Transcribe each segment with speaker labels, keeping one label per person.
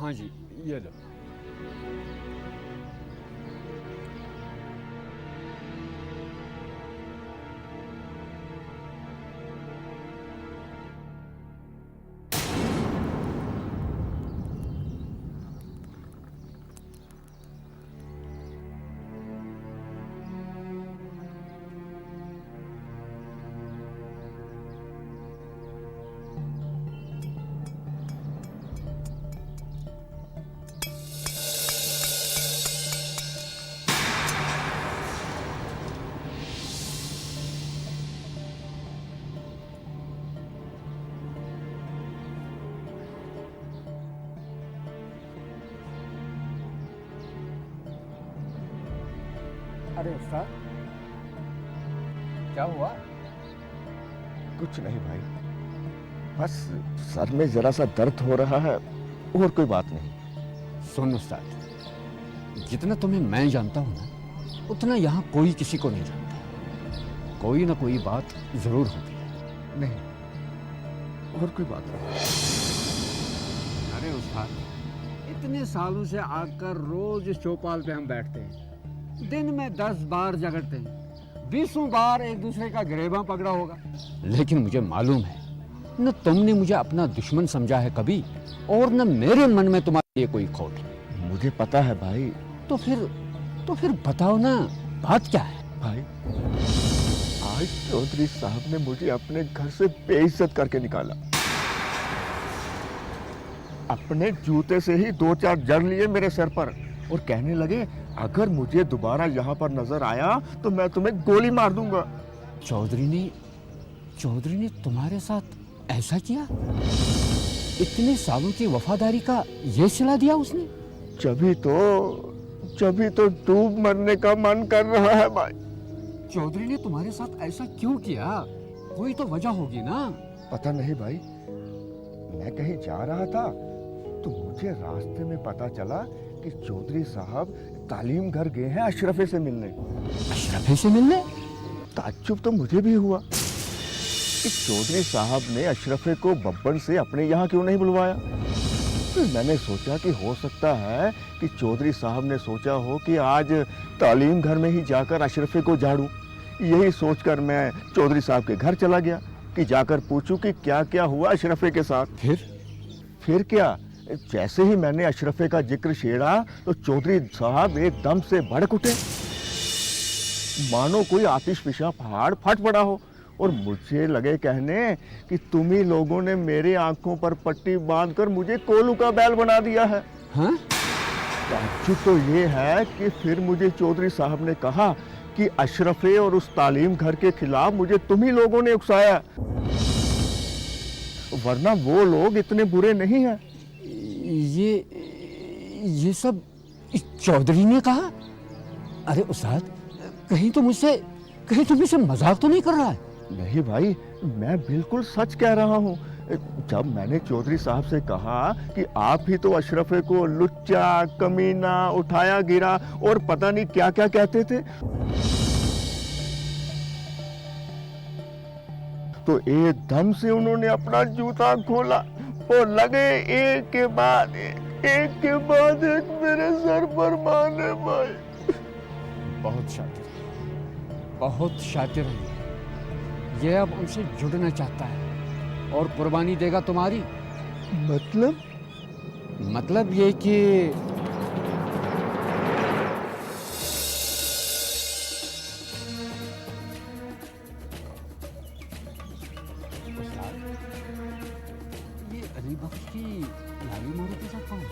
Speaker 1: हाँ जी, ये लो। अरे उस्ताद, क्या हुआ?
Speaker 2: कुछ नहीं भाई, बस सर में जरा सा दर्द हो रहा है, और कोई बात नहीं।
Speaker 1: सुन उस्ताद, जितना तुम्हें मैं जानता हूं ना, उतना यहाँ कोई किसी को नहीं जानता। कोई ना कोई बात जरूर होती है।
Speaker 2: नहीं, और कोई बात नहीं।
Speaker 1: अरे उस्ताद, इतने सालों से आकर रोज इस चौपाल पे हम बैठते हैं, दिन में 10 बार झगड़ते हैं, 20 बार एक दूसरे का गिरेबां पकड़ा होगा, लेकिन मुझे मालूम है न तुमने मुझे अपना दुश्मन समझा है कभी, और न मेरे मन में तुम्हारे लिए कोई खोट।
Speaker 2: मुझे पता है भाई।
Speaker 1: तो फिर बताओ ना, बात क्या है?
Speaker 2: भाई, आज चौधरी साहब ने मुझे अपने घर से बेइज्जत करके निकाला। अपने जूते से ही 2-4 जड़ लिए मेरे सर पर, और कहने लगे अगर मुझे दोबारा यहाँ पर नजर आया तो मैं तुम्हें गोली मार दूंगा।
Speaker 1: चौधरी ने तुम्हारे साथ ऐसा किया? इतने सालों की वफादारी का ये सिला दिया उसने?
Speaker 2: जभी तो डूब मरने का मन कर रहा है भाई।
Speaker 1: चौधरी ने तुम्हारे साथ ऐसा क्यों किया? कोई तो वजह होगी ना?
Speaker 2: पता नहीं भाई, मैं कहीं जा रहा था तो मुझे रास्ते में पता चला कि चौधरी साहब तालीम घर गए हैं अशरफे से मिलने।
Speaker 1: अशरफे से मिलने?
Speaker 2: ताज्जुब तो मुझे भी हुआ कि चौधरी साहब ने अशरफे को बब्बर से अपने यहाँ क्यों नहीं बुलवाया। फिर मैंने सोचा कि हो सकता है कि चौधरी साहब ने सोचा हो कि आज तालीम घर में ही जाकर अशरफे को झाड़ूं। यही सोचकर मैं चौधरी साहब के घर चला गया कि जाकर पूछूं कि क्या क्या हुआ अशरफे के साथ। फिर क्या, जैसे ही मैंने अशरफे का जिक्र छेड़ा तो चौधरी साहब एकदम से भड़क उठे, मानो कोई आतिशफिशा पहाड़ फट पड़ा हो, और मुझे लगे कहने कि तुम ही लोगों ने मेरे आंखों पर पट्टी बांधकर मुझे कोलू का बैल बना दिया है।
Speaker 1: हाँ?
Speaker 2: ताज्जुब तो ये है कि फिर मुझे चौधरी साहब ने कहा कि अशरफे और उस तालीम घर के खिलाफ मुझे तुम ही लोगों ने उकसाया, वरना वो लोग इतने बुरे नहीं हैं।
Speaker 1: ये सब इस चौधरी ने कहा? अरे उस्ताद, कहीं तो मुझसे मजाक तो नहीं कर रहा है?
Speaker 2: नहीं भाई, मैं बिल्कुल सच कह रहा हूँ। जब मैंने चौधरी साहब से कहा कि आप ही तो अशरफे को लुच्चा, कमीना, उठाया गिरा और पता नहीं क्या क्या कहते थे, तो एकदम से उन्होंने अपना जूता खोला और लगे एक के बाद एक मेरे सर पर मारने। भाई
Speaker 1: बहुत शातिर है ये। अब उनसे जुड़ना चाहता है और कुर्बानी देगा तुम्हारी। मतलब ये कि ये अली बख्श की लाली मोरू के साथ कौन है?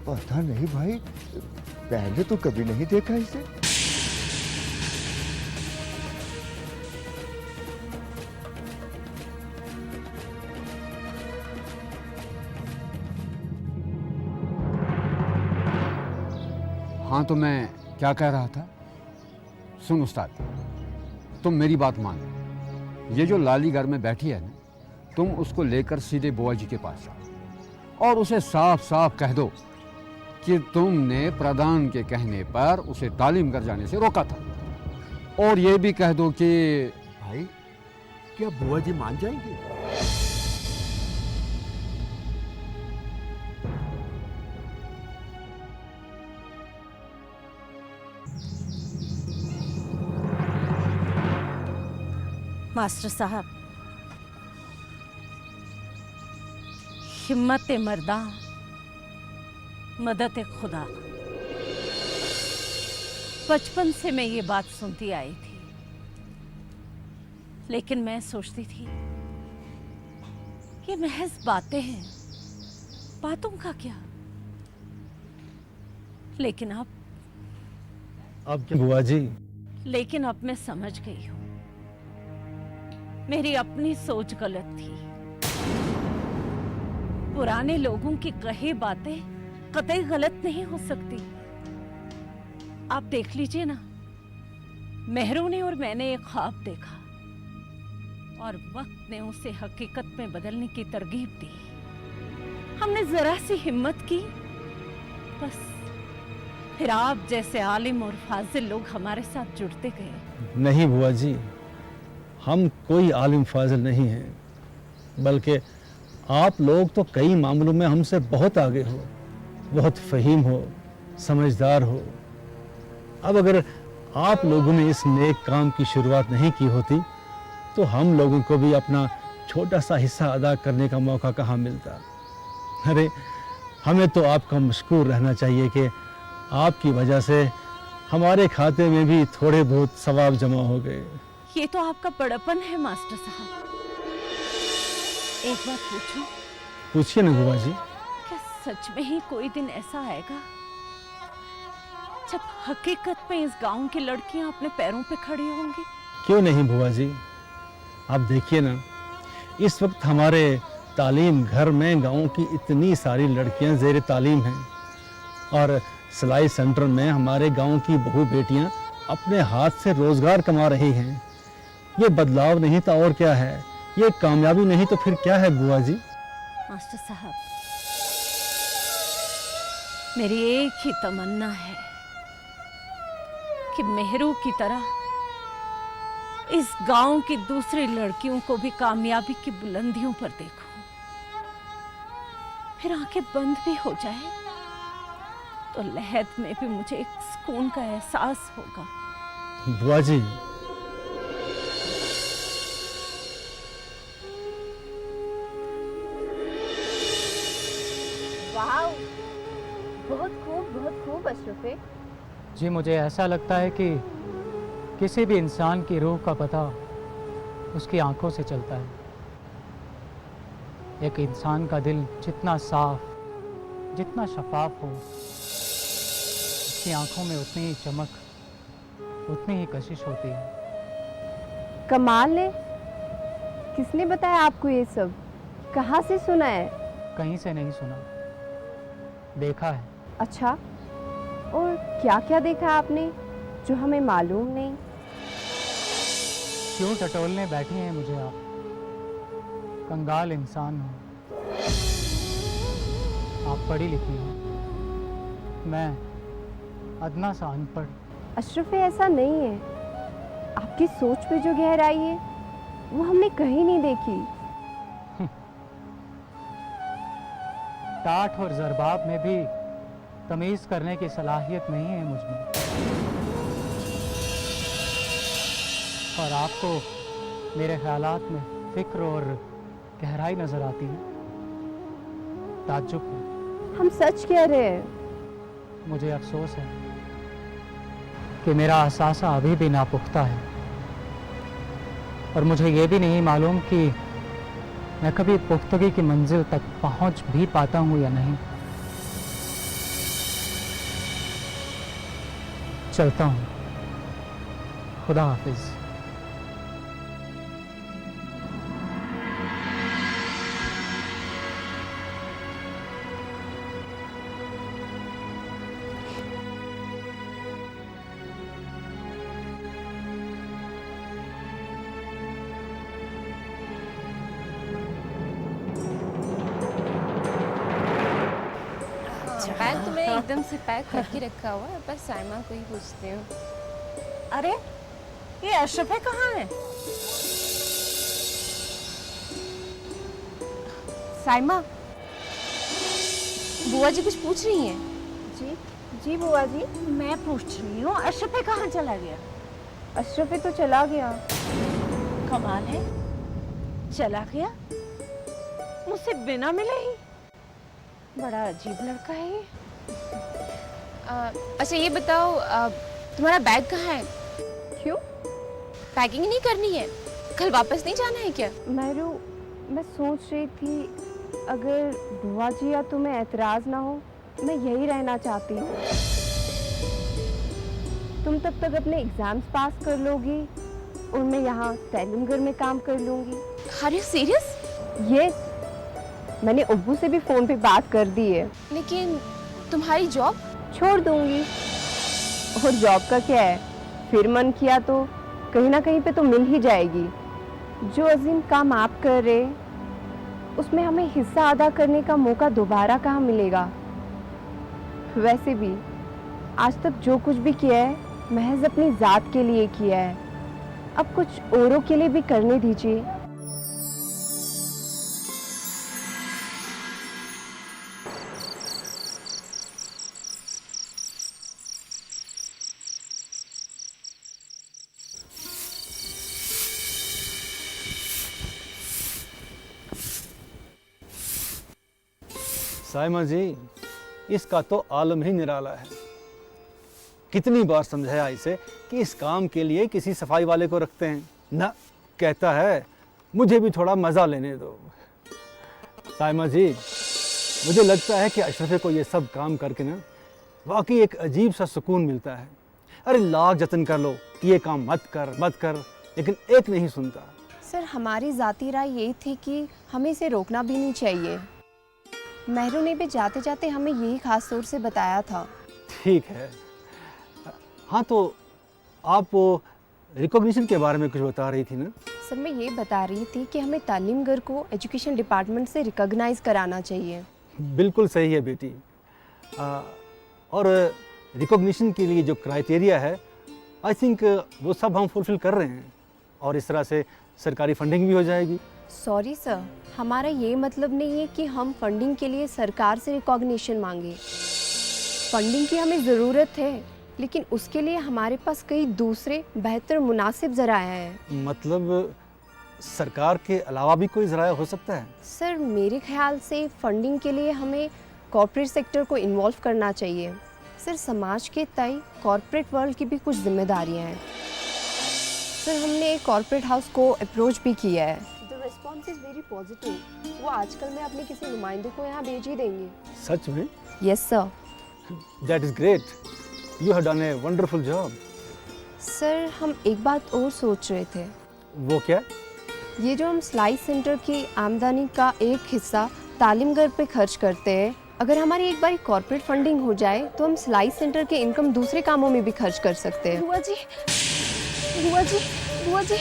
Speaker 2: पता नहीं भाई, पहले तो कभी नहीं देखा इसे।
Speaker 1: हाँ, तो मैं क्या कह रहा था, सुन उस्ताद, तुम मेरी बात मानो। ये जो लाली घर में बैठी है ना, तुम उसको लेकर सीधे बुआ जी के पास जाओ और उसे साफ साफ कह दो कि तुमने प्रधान के कहने पर उसे तालीम कर जाने से रोका था। और ये भी कह दो कि
Speaker 2: भाई, क्या बुआ जी मान जाएंगे?
Speaker 3: मास्टर साहब, हिम्मत मर्दा, मदद खुदा। बचपन से मैं ये बात सुनती आई थी, लेकिन मैं सोचती थी ये महज बातें हैं, बातों का क्या। लेकिन
Speaker 4: अब क्या बुआ जी?
Speaker 3: लेकिन अब मैं समझ गई हूं, मेरी अपनी सोच गलत थी। पुराने लोगों की कही बातें कतई गलत नहीं हो सकती। आप देख लीजिए ना, मेहरू ने और मैंने एक ख्वाब देखा और वक्त ने उसे हकीकत में बदलने की तरगीब दी। हमने जरा सी हिम्मत की, बस फिर आप जैसे आलिम और फाजिल लोग हमारे साथ जुड़ते गए।
Speaker 4: नहीं बुआ जी, हम कोई आलिम फाजिल नहीं हैं, बल्कि आप लोग तो कई मामलों में हमसे बहुत आगे हो, बहुत फहीम हो, समझदार हो। अब अगर आप लोगों ने इस नेक काम की शुरुआत नहीं की होती तो हम लोगों को भी अपना छोटा सा हिस्सा अदा करने का मौका कहाँ मिलता। अरे हमें तो आपका मशकूर रहना चाहिए कि आपकी वजह से हमारे खाते में भी थोड़े बहुत सवाब जमा हो गए।
Speaker 3: ये तो आपका बड़प्पन है मास्टर साहब। एक बात पूछूं?
Speaker 4: पूछिए ना बुआ जी।
Speaker 3: क्या सच में ही कोई दिन ऐसा आएगा जब हकीकत में इस गांव की लड़कियां अपने पैरों पे खड़ी होंगी?
Speaker 4: क्यों नहीं बुआ जी, आप देखिए ना, इस वक्त हमारे तालीम घर में गांव की इतनी सारी लड़कियां ज़ेर तालीम हैं और सिलाई सेंटर में हमारे गांव की बहू बेटियां अपने हाथ से रोजगार कमा रही हैं। ये बदलाव नहीं तो और क्या है? ये कामयाबी नहीं तो फिर क्या है बुआ जी?
Speaker 3: मास्टर साहब, मेरी एक ही तमन्ना है कि मेहरू की तरह इस गांव की दूसरी लड़कियों को भी कामयाबी की बुलंदियों पर देखूं। फिर आंखें बंद भी हो जाए तो लहद में भी मुझे एक सुकून का एहसास होगा।
Speaker 4: बुआ जी,
Speaker 5: वाह, बहुत खूब अशरफे।
Speaker 6: जी, मुझे ऐसा लगता है कि किसी भी इंसान की रूह का पता उसकी आंखों से चलता है। एक इंसान का दिल जितना साफ, जितना शफाफ हो, उसकी आंखों में उतनी ही चमक, उतनी ही कशिश होती है।
Speaker 5: कमाल है, किसने बताया आपको ये सब? कहाँ से सुना है?
Speaker 6: कहीं से नहीं सुना, देखा है।
Speaker 5: अच्छा, और क्या क्या देखा आपने जो हमें मालूम नहीं?
Speaker 6: क्यों टटोलने बैठी हैं मुझे आप? कंगाल इंसान हो, आप पढ़ी लिखी हो, मैं अदना सा अनपढ़।
Speaker 5: अशरफे, ऐसा नहीं है। आपकी सोच में जो गहराई है वो हमने कहीं नहीं देखी।
Speaker 6: टाट और जरबाब में भी तमीज़ करने की सलाहियत नहीं है मुझ में। और आपको मेरे ख्यालात में फिक्र और गहराई नजर आती है। ताज्जुब है।
Speaker 5: हम सच कह रहे हैं।
Speaker 6: मुझे अफसोस है कि मेरा अहसासा अभी भी नापुख्ता है और मुझे ये भी नहीं मालूम कि मैं कभी पुख्तगी की मंजिल तक पहुंच भी पाता हूं या नहीं। चलता हूं, खुदा हाफिज।
Speaker 7: बैग तो मैंने एकदम से पैक करके रखा हुआ है, बस साइमा को ही पूछती हूँ।
Speaker 3: अरे, ये अशरफे कहाँ है?
Speaker 7: साइमा, बुआ जी कुछ पूछ रही हैं?
Speaker 5: जी जी बुआ जी।
Speaker 3: मैं पूछ रही हूँ, अशरफे कहाँ चला गया?
Speaker 5: अशरफे तो चला गया।
Speaker 3: कमाल है, चला गया मुझसे बिना मिले ही। बड़ा अजीब लड़का है ये।
Speaker 7: अच्छा ये बताओ, तुम्हारा बैग कहाँ है?
Speaker 5: क्यों?
Speaker 7: पैकिंग नहीं करनी है? कल वापस नहीं जाना है क्या?
Speaker 5: महरू, मैं सोच रही थी अगर बुआ जी या तुम्हें एतराज़ ना हो, मैं यही रहना चाहती हूँ। तुम तब तक अपने एग्जाम्स पास कर लोगी और मैं यहाँ तैलीमगर में काम कर लूँगी।
Speaker 7: Are you serious?
Speaker 5: यस, मैंने अब्बू से भी फ़ोन पे बात कर दी है।
Speaker 7: लेकिन तुम्हारी जॉब?
Speaker 5: छोड़ दूँगी। और जॉब का क्या है, फिर मन किया तो कहीं ना कहीं पे तो मिल ही जाएगी। जो अजीम काम आप कर रहे, उसमें हमें हिस्सा अदा करने का मौका दोबारा कहाँ मिलेगा। वैसे भी आज तक जो कुछ भी किया है महज अपनी ज़ात के लिए किया है, अब कुछ औरों के लिए भी करने दीजिए।
Speaker 4: साइमा जी, इसका तो आलम ही निराला है। कितनी बार समझाया इसे कि इस काम के लिए किसी सफाई वाले को रखते हैं ना, कहता है मुझे भी थोड़ा मज़ा लेने दो। साइमा जी, मुझे लगता है कि अशरफे को ये सब काम करके ना वाकई एक अजीब सा सुकून मिलता है। अरे लाख जतन कर लो कि ये काम मत कर, लेकिन एक नहीं सुनता।
Speaker 5: सर, हमारी ज़ाती राय ये थी कि हमें इसे रोकना भी नहीं चाहिए। महरू ने भी जाते जाते हमें यही खास तौर से बताया था।
Speaker 4: ठीक है। हाँ, तो आप वो रिकॉग्निशन के बारे में कुछ बता रही थी ना?
Speaker 5: सर, मैं ये बता रही थी कि हमें तालीमगर को एजुकेशन डिपार्टमेंट से रिकॉग्नाइज कराना चाहिए।
Speaker 4: बिल्कुल सही है बेटी। और रिकॉग्निशन के लिए जो क्राइटेरिया है, आई थिंक वो सब हम फुलफिल कर रहे हैं और इस तरह से सरकारी फंडिंग भी हो जाएगी।
Speaker 5: सॉरी सर, हमारा ये मतलब नहीं है कि हम फंडिंग के लिए सरकार से रिकॉग्निशन मांगे। फंडिंग की हमें ज़रूरत है, लेकिन उसके लिए हमारे पास कई दूसरे बेहतर मुनासिब ज़राए हैं।
Speaker 4: मतलब सरकार के अलावा भी कोई ज़राया हो सकता है?
Speaker 5: सर, मेरे ख्याल से फंडिंग के लिए हमें कॉर्पोरेट सेक्टर को इन्वॉल्व करना चाहिए। सर, समाज के तय कॉर्पोरेट वर्ल्ड की भी कुछ जिम्मेदारियां हैं। सर, हमने एक कॉर्पोरेट हाउस को अप्रोच भी किया है। The response is very positive. वो आजकल में अपने किसी नुमाइंदे को यहाँ भेज ही देंगे।
Speaker 4: सच में?
Speaker 5: Yes sir.
Speaker 4: That is great. You have done a wonderful job.
Speaker 5: Sir, हम एक बात और सोच रहे थे।
Speaker 4: वो क्या?
Speaker 5: ये जो हम सिलाई सेंटर की आमदनी का एक हिस्सा तालीमगर पे खर्च करते हैं, अगर हमारी एक बार कॉर्पोरेट फंडिंग हो जाए तो हम सिलाई सेंटर के इनकम दूसरे कामों में भी खर्च कर सकते हैं। बुआ जी, बुआ जी, बुआ जी।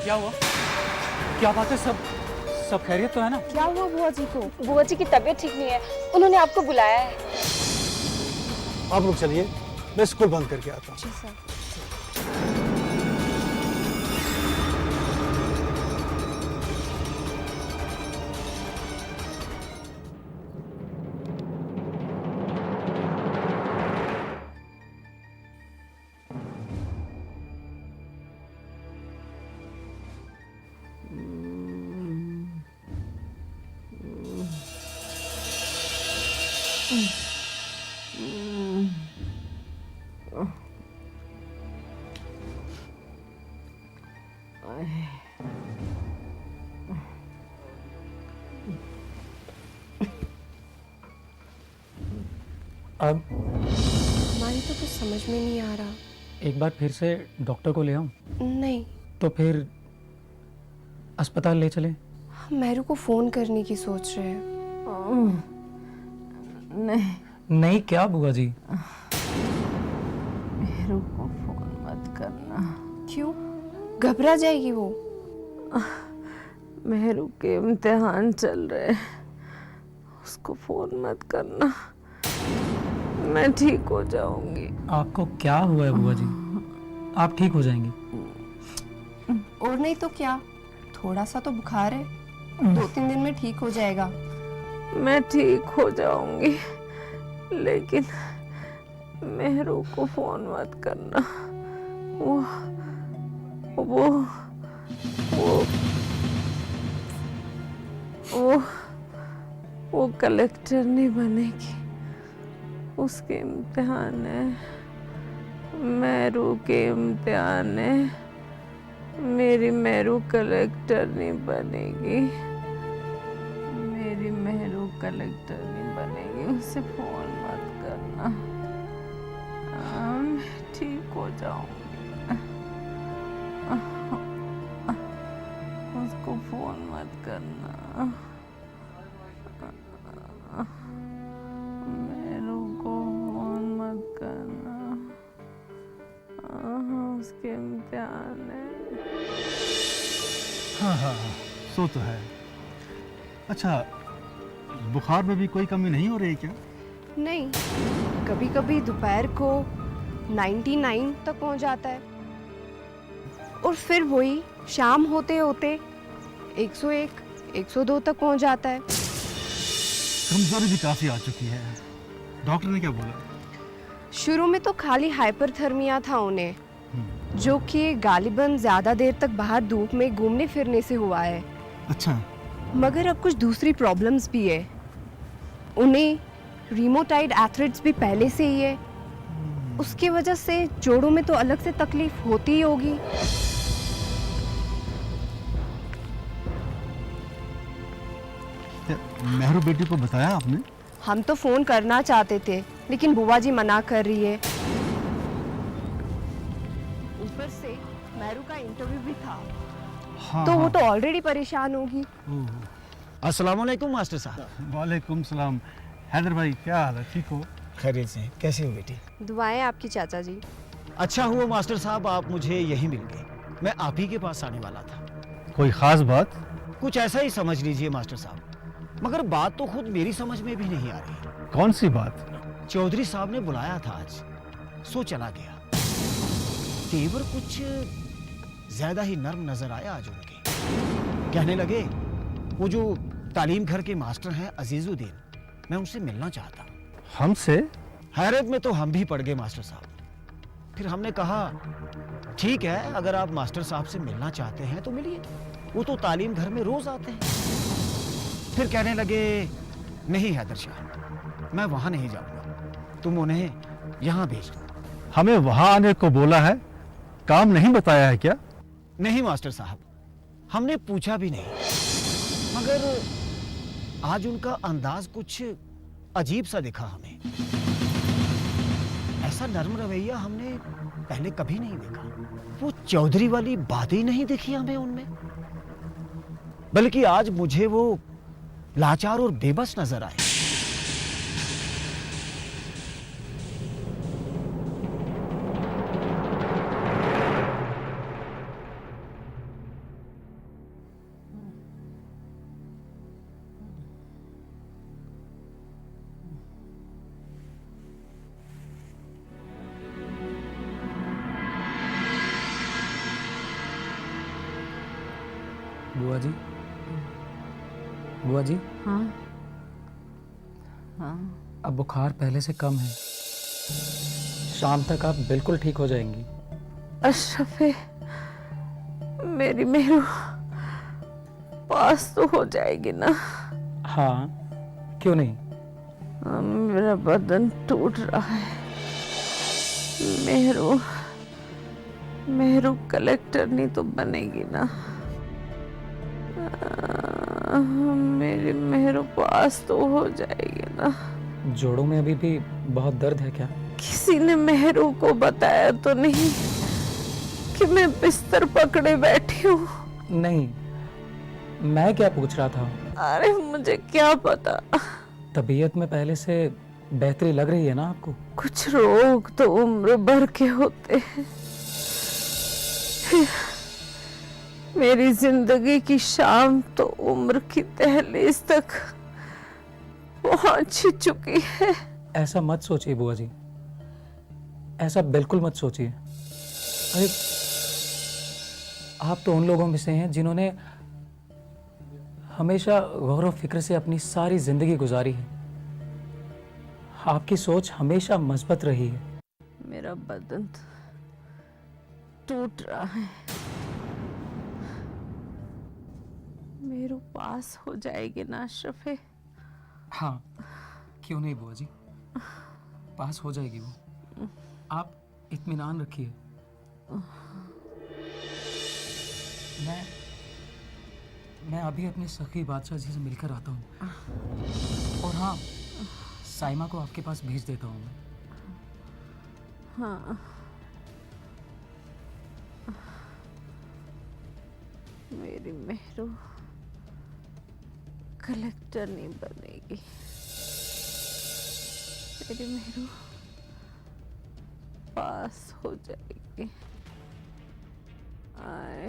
Speaker 6: क्या हुआ? क्या बात है? सब खैरियत तो है ना?
Speaker 5: क्या हुआ बुआ जी को?
Speaker 3: बुआ जी की तबीयत ठीक नहीं है, उन्होंने आपको बुलाया है।
Speaker 4: आप लोग चलिए, मैं स्कूल बंद करके आता हूँ।
Speaker 5: जी सर।
Speaker 6: अब
Speaker 5: हमारी तो कुछ समझ में नहीं आ रहा।
Speaker 6: एक बार फिर से डॉक्टर को ले आऊं?
Speaker 5: नहीं,
Speaker 6: तो फिर अस्पताल ले चले?
Speaker 5: हम महरू को फ़ोन करने की सोच रहे हैं।
Speaker 6: नहीं क्या बुआ जी?
Speaker 8: मेहरू को फोन मत करना।
Speaker 5: क्यों? घबरा जाएगी वो।
Speaker 8: मेहरू के इम्तिहान चल रहे हैं, उसको फोन मत करना। मैं ठीक हो जाऊंगी।
Speaker 6: आपको क्या हुआ है बुआ जी? आप ठीक हो जाएंगी।
Speaker 5: और नहीं तो क्या, थोड़ा सा तो बुखार है, 2-3 दिन में ठीक हो जाएगा।
Speaker 8: मैं ठीक हो जाऊंगी, लेकिन मेहरू को फोन मत करना। वो वो कलेक्टर नहीं बनेगी, उसके इम्तिहान है। मेरू के इम्तिहान है। मेरी मेरू कलेक्टर नहीं बनेगी। मेरी मेहरू कलेक्टर नहीं बनेगी। उसे फोन मत करना। मैं ठीक हो जाऊंगी। उसको फोन मत करना। मेरू को फोन मत करना। उसके इम्तिहान है।
Speaker 4: हाँ, सो तो है। अच्छा, बुखार में भी कोई कमी नहीं हो रही क्या?
Speaker 5: नहीं, कभी कभी दोपहर को 99 तक पहुंच जाता है और फिर वही शाम होते होते 101, 102 तक पहुंच जाता है।
Speaker 4: कमजोरी भी काफी आ चुकी है। डॉक्टर ने क्या बोला?
Speaker 5: शुरू में तो खाली हाइपरथर्मिया था उन्हें, जो कि गालिबन ज्यादा देर तक बाहर धूप में घूमने फिरने से हुआ है।
Speaker 4: अच्छा,
Speaker 5: मगर अब कुछ दूसरी प्रॉब्लम्स भी है। उन्हें रीमोटाइड आर्थराइटिस भी पहले से ही है। उसकी वजह से जोड़ों में तो अलग से तकलीफ होती ही होगी।
Speaker 4: मेहरू बेटी को बताया आपने?
Speaker 5: हम तो फोन करना चाहते थे, लेकिन बुआ जी मना कर रही है। ऊपर से मेहरू का इंटरव्यू भी था।
Speaker 4: हाँ,
Speaker 5: तो वो तो ऑलरेडी परेशान होगी।
Speaker 9: अस्सलाम वालेकुम मास्टर साहब।
Speaker 4: वालेकुम सलाम। हैदर भाई, क्या हाल है? ठीक हो?
Speaker 9: खैरियत से? कैसी हो बेटी?
Speaker 5: दुआएं आपकी चाचा जी।
Speaker 9: अच्छा हुआ मास्टर साहब आप मुझे यहीं मिल गए। मैं आप ही के पास आने वाला था।
Speaker 4: कोई खास बात?
Speaker 9: कुछ ऐसा ही समझ लीजिए मास्टर साहब, मगर बात तो खुद मेरी समझ में भी नहीं आ रही।
Speaker 4: कौन सी बात?
Speaker 9: चौधरी साहब ने बुलाया था आज, सो चला गया। तेवर कुछ ज्यादा ही नर्म नजर आया आज उनके। कहने लगे वो जो तालीम घर के मास्टर हैं अजीजुद्दीन, मैं उनसे मिलना चाहता हूँ।
Speaker 4: हमसे?
Speaker 9: हैरत में तो हम भी पड़ गए मास्टर साहब। फिर हमने कहा ठीक है, अगर आप मास्टर साहब से मिलना चाहते हैं तो मिलिए, वो तो तालीम घर में रोज आते हैं। फिर कहने लगे नहीं हैदर शाह, मैं वहां नहीं जाऊंगा, तुम उन्हें यहां भेज दो।
Speaker 4: हमें वहां आने को बोला है, काम नहीं बताया है क्या?
Speaker 9: नहीं मास्टर साहब, हमने पूछा भी नहीं, मगर आज उनका अंदाज कुछ अजीब सा दिखा हमें। ऐसा नर्म रवैया हमने पहले कभी नहीं देखा। वो चौधरी वाली बात ही नहीं दिखी हमें उनमें, बल्कि आज मुझे वो लाचार और बेबस नजर आए।
Speaker 6: बुआ जी, बुआ जी,
Speaker 8: हाँ हाँ,
Speaker 6: अब बुखार पहले से कम है। शाम तक आप बिल्कुल ठीक हो जाएंगी।
Speaker 8: अशरफे, मेरी मेरू पास तो हो जाएगी ना?
Speaker 6: हाँ, क्यों नहीं?
Speaker 8: मेरा बदन टूट रहा है। मेहरू मेहरू कलेक्टर नहीं तो बनेगी ना? मेरी मेहरू पास तो हो जाएगी ना?
Speaker 6: जोड़ों में अभी भी बहुत दर्द है क्या?
Speaker 8: किसी ने मेहरू को बताया तो नहीं कि मैं बिस्तर पकड़े बैठी हूँ?
Speaker 6: नहीं, मैं क्या पूछ रहा था?
Speaker 8: अरे मुझे क्या पता।
Speaker 6: तबीयत में पहले से बेहतरी लग रही है ना आपको?
Speaker 8: कुछ रोग तो उम्र भर के होते हैं। मेरी जिंदगी की शाम तो उम्र की दहलीज तक पहुंच ही चुकी है।
Speaker 6: ऐसा मत सोचिए बुआ जी, ऐसा बिल्कुल मत सोचिए। अरे आप तो उन लोगों में से हैं जिन्होंने हमेशा गौर व फिक्र से अपनी सारी जिंदगी गुजारी है। आपकी सोच हमेशा मस्बत रही है।
Speaker 8: मेरा बदन टूट रहा है। मेरे पास हो जाएगी ना अशरफे?
Speaker 6: हाँ, क्यों नहीं बुआ जी, पास हो जाएगी वो। आप इत्मीनान रखिए। मैं अभी अपने सखी बादशाह जी से मिलकर आता हूँ। और हाँ, साइमा को आपके पास भेज देता हूँ मैं।
Speaker 8: हाँ, मेरी मेहरू कलेक्टर नहीं बनेगी। मेरी मेहरू पास हो जाएगी। आए,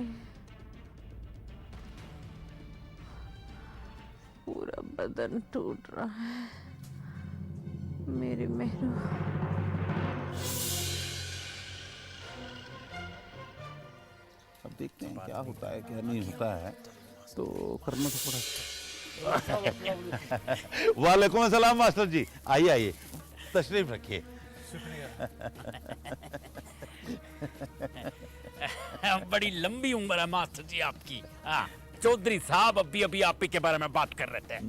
Speaker 8: पूरा बदन टूट रहा है। मेरी मेहरू
Speaker 10: अब देखते हैं क्या होता है क्या नहीं होता है, तो करना तो पड़ा। वालेकुम अस्सलाम मास्टर जी, आइए आइए, तशरीफ रखिए।
Speaker 11: बड़ी लंबी उम्र है मास्टर जी आपकी। हाँ, चौधरी साहब अभी अभी आप ही के बारे में बात कर रहे थे।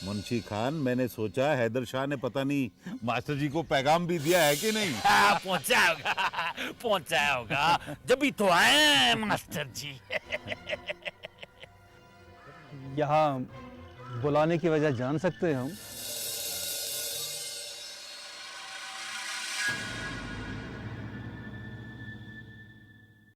Speaker 10: मुंशी खान, मैंने सोचा हैदर शाह ने पता नहीं मास्टर जी को पैगाम भी दिया है कि नहीं।
Speaker 11: पहुंचाया होगा, जब भी तो आए हैं मास्टर जी।
Speaker 4: यहाँ बुलाने की वजह जान सकते हैं हम?